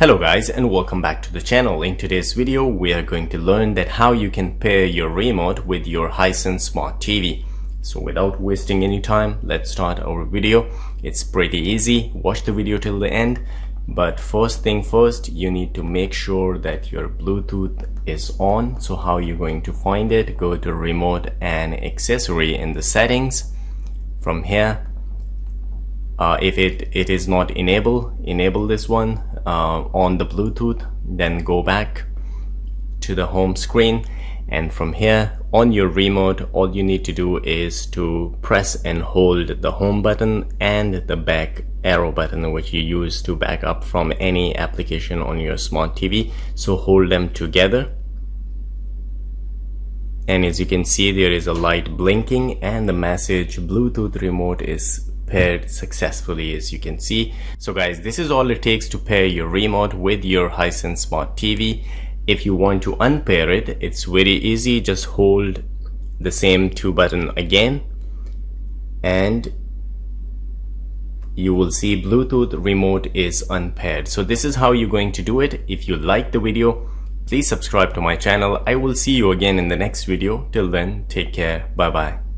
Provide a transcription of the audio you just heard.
Hello guys, and welcome back to the channel. In today's video we are going to learn that how you can pair your remote with your Hisense Smart TV. So without wasting any time, let's start our video. It's pretty easy. Watch the video till the end. But first thing first, you need to make sure that your Bluetooth is on. So how you're going to find it? Go to remote and accessory in the settings. From here, if it is not enable this one on the Bluetooth, then go back to the home screen, and from here on your remote all you need to do is to press and hold the home button and the back arrow button, which you use to back up from any application on your smart TV. So hold them together, and as you can see there is a light blinking and the message Bluetooth remote is paired successfully, as you can see. So guys, this is all it takes to pair your remote with your Hisense Smart TV. If you want to unpair it, it's very easy. Just hold the same two button again and you will see Bluetooth remote is unpaired. So this is how you're going to do it. If you like the video, please subscribe to my channel. I will see you again in the next video. Till then, take care. Bye bye.